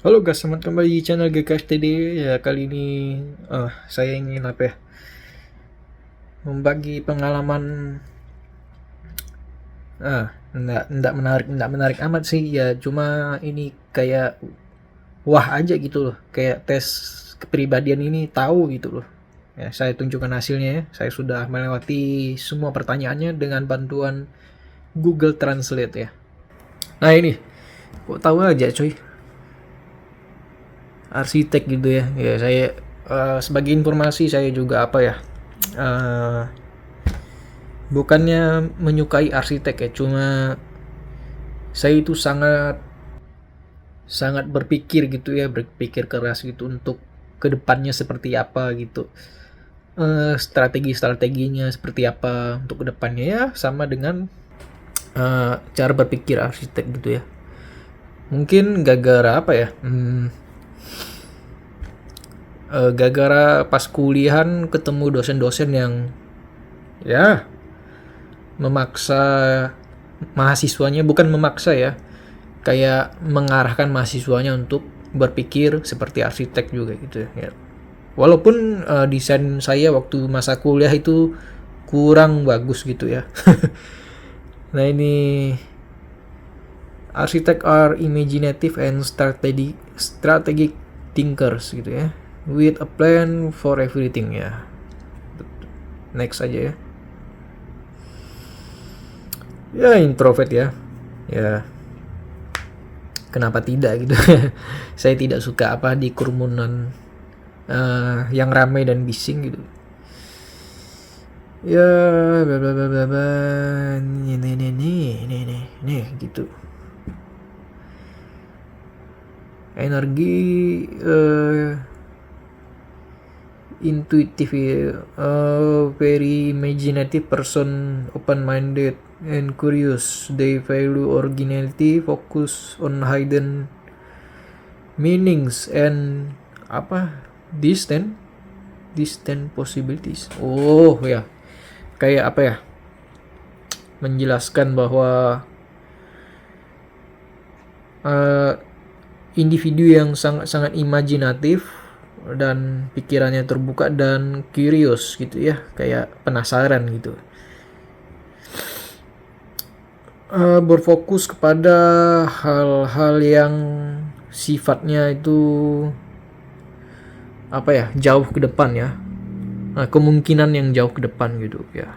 Halo guys, selamat kembali di channel GKSTD. Ya, kali ini saya ingin membagi pengalaman. Enggak menarik amat sih ya, cuma ini kayak wah aja gitu loh, kayak tes kepribadian ini tahu gitu loh. Ya, saya tunjukkan hasilnya ya. Saya sudah melewati semua pertanyaannya dengan bantuan Google Translate ya. Nah ini, kok tahu aja coy, arsitek gitu ya. Ya saya sebagai informasi saya juga eh, bukannya menyukai arsitek ya, cuma saya itu sangat sangat berpikir gitu ya, berpikir keras gitu untuk kedepannya seperti apa gitu, strategi-strateginya seperti apa untuk kedepannya ya, sama dengan cara berpikir arsitek gitu ya. Mungkin gara-gara gara-gara pas kuliahan ketemu dosen-dosen yang ya memaksa mahasiswanya, bukan memaksa ya, kayak mengarahkan mahasiswanya untuk berpikir seperti arsitek juga gitu ya. Walaupun desain saya waktu masa kuliah itu kurang bagus gitu ya. Nah ini, arsitek are imaginative and strategic thinkers gitu ya, with a plan for everything ya. Next aja ya. Ya introvert ya. Ya kenapa tidak gitu. Saya tidak suka di kerumunan yang ramai dan bising gitu. Ya bla bla bla bla bla, nih gitu. Energi intuitive, very imaginative person, open minded and curious. They value originality, focus on hidden meanings and distant possibilities. Oh ya, kayak menjelaskan bahwa individu yang sangat imajinatif dan pikirannya terbuka dan curious gitu ya, kayak penasaran gitu. Berfokus kepada hal-hal yang sifatnya itu jauh ke depan ya. Kemungkinan yang jauh ke depan gitu ya.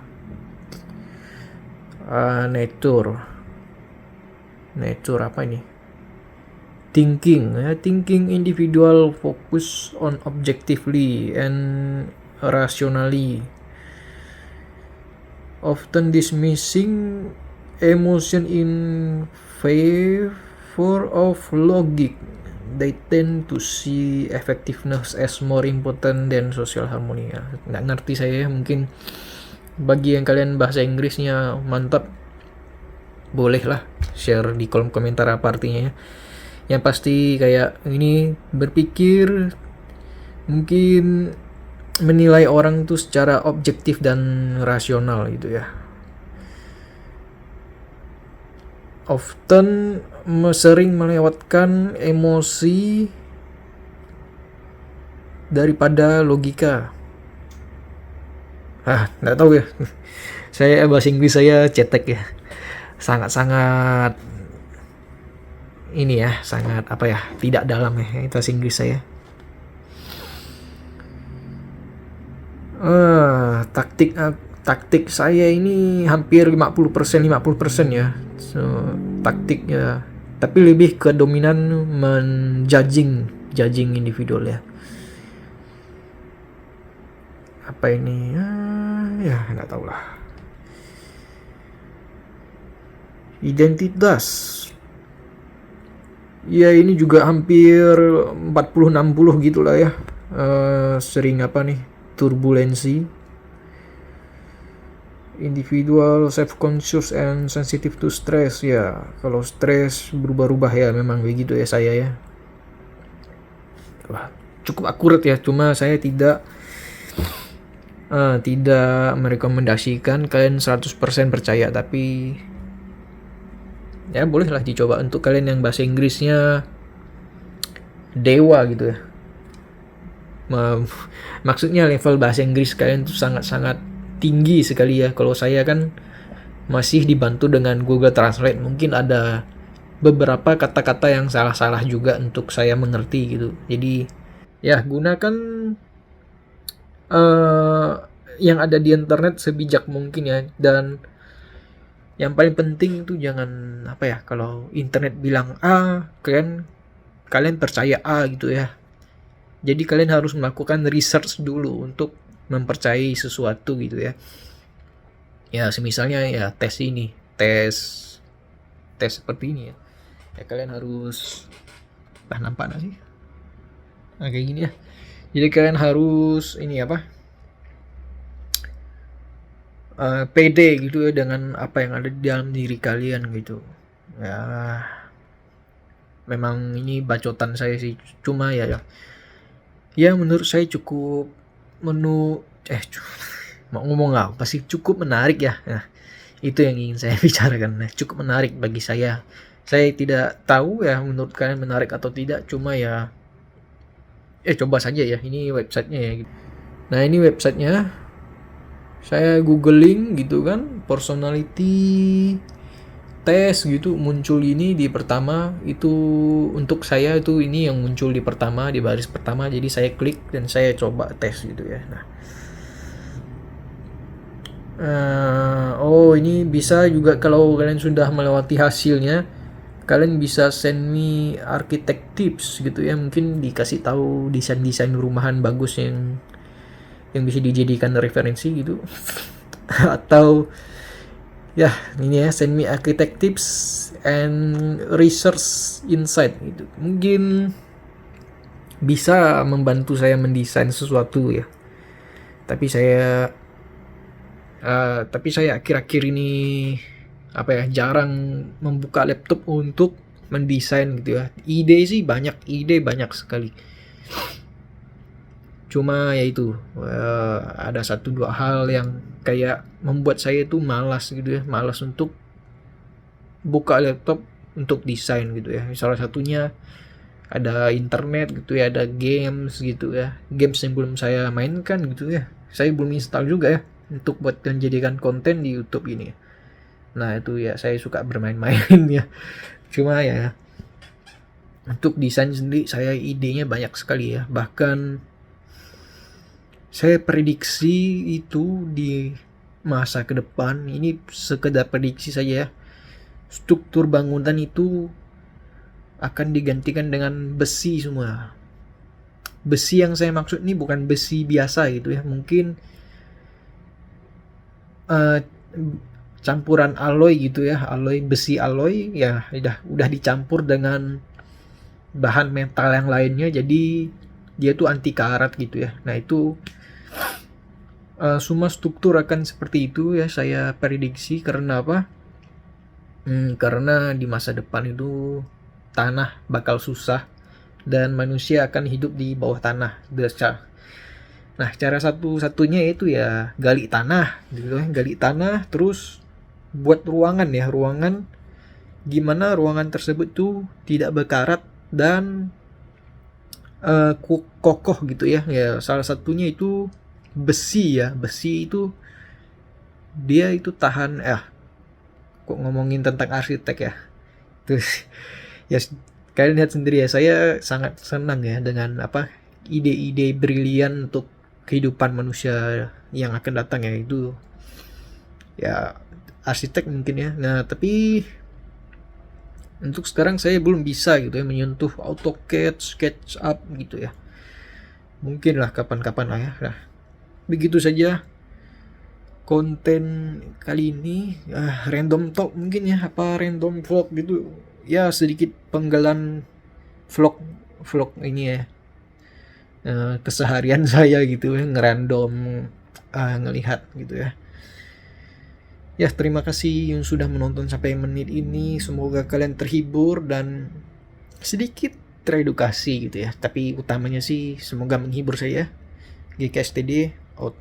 Nature apa ini? Thinking individual focus on objectively and rationally, often dismissing emotion in favor of logic. They tend to see effectiveness as more important than social harmony ya. Nggak ngerti saya, mungkin bagi yang kalian bahasa Inggrisnya mantap, bolehlah share di kolom komentar apa artinya ya. Yang pasti kayak ini, berpikir mungkin menilai orang tuh secara objektif dan rasional gitu ya. Often sering melewatkan emosi daripada logika. Nggak tahu ya. Saya bahasa Inggris saya cetek ya. Sangat-sangat ini ya, sangat tidak dalam ya itu bahasa Inggris saya. Taktik saya ini hampir 50% ya. So, taktik ya. Tapi lebih ke dominan judging individual ya. Apa ini? Ya nggak tahu lah. Identitas. Ya ini juga hampir 40-60 gitulah ya. Sering turbulensi. Individual self-conscious and sensitive to stress ya. Kalau stress berubah-ubah ya, memang begitu ya saya ya. Wah, cukup akurat ya, cuma saya tidak merekomendasikan kalian 100% percaya, tapi ya bolehlah dicoba untuk kalian yang bahasa Inggrisnya dewa gitu ya. Maksudnya level bahasa Inggris kalian tuh sangat-sangat tinggi sekali ya. Kalau saya kan masih dibantu dengan Google Translate, mungkin ada beberapa kata-kata yang salah-salah juga untuk saya mengerti gitu. Jadi ya gunakan yang ada di internet sebijak mungkin ya. Dan yang paling penting itu jangan apa ya, kalau internet bilang A, kalian percaya A gitu ya. Jadi kalian harus melakukan research dulu untuk mempercayai sesuatu gitu ya. Ya semisalnya ya tes seperti ini ya. Ya kalian harus nampak gak sih? Nah kayak gini ya. Jadi kalian harus ini apa? Pede gitu ya dengan apa yang ada di dalam diri kalian gitu. Ya memang ini bacotan saya sih, cuma ya menurut saya cukup mau ngomong apa sih, cukup menarik ya. Nah, itu yang ingin saya bicarakan. Nah, cukup menarik bagi saya. Saya tidak tahu ya menurut kalian menarik atau tidak, cuma ya coba saja ya, ini websitenya ya. Nah, ini websitenya. Saya googling gitu kan, personality test gitu, muncul ini di pertama. Itu untuk saya itu ini yang muncul di pertama, di baris pertama. Jadi saya klik dan saya coba tes gitu ya. Nah, ini bisa juga kalau kalian sudah melewati hasilnya, kalian bisa send me architect tips gitu ya. Mungkin dikasih tahu desain-desain rumahan bagus yang bisa dijadikan referensi gitu. Atau ya ini ya, send me architect tips and research insight gitu. Mungkin bisa membantu saya mendesain sesuatu ya. Tapi saya akhir-akhir ini jarang membuka laptop untuk mendesain gitu ya. Ide banyak sekali. Cuma ya itu ada 1-2 hal yang kayak membuat saya tuh malas gitu ya, malas untuk buka laptop untuk desain gitu ya. Salah satunya ada internet gitu ya, ada games gitu ya, games yang belum saya mainkan gitu ya, saya belum install juga ya untuk buat menjadikan konten di YouTube ini. Nah itu ya, saya suka bermain-main ya. Cuma ya untuk desain sendiri saya idenya banyak sekali ya. Bahkan saya prediksi itu di masa ke depan, ini sekedar prediksi saja ya, struktur bangunan itu akan digantikan dengan besi semua. Besi yang saya maksud ini bukan besi biasa gitu ya, mungkin campuran alloy gitu ya, besi alloy ya, udah dicampur dengan bahan metal yang lainnya, jadi dia tuh anti karat gitu ya. Nah itu semua struktur akan seperti itu ya, saya prediksi. Karena apa? Karena di masa depan itu tanah bakal susah dan manusia akan hidup di bawah tanah. Nah, cara satu-satunya itu ya gali tanah gitu ya, gali tanah terus buat ruangan ya, gimana ruangan tersebut tuh tidak berkarat dan kokoh gitu ya. Ya salah satunya itu besi ya. Besi itu dia itu tahan kok ngomongin tentang arsitek ya. Terus ya kalian lihat sendiri ya, saya sangat senang ya dengan ide-ide brilian untuk kehidupan manusia yang akan datang ya, itu ya arsitek mungkin ya. Nah tapi untuk sekarang saya belum bisa gitu ya menyentuh AutoCAD, SketchUp gitu ya. Mungkin lah kapan-kapan lah ya. Nah, begitu saja konten kali ini, random talk mungkin ya, random vlog gitu ya, sedikit penggalan vlog ini ya, keseharian saya gitu ya, ngerandom ngelihat gitu ya. Ya terima kasih yang sudah menonton sampai menit ini, semoga kalian terhibur dan sedikit teredukasi gitu ya. Tapi utamanya sih semoga menghibur saya. GKSTD out.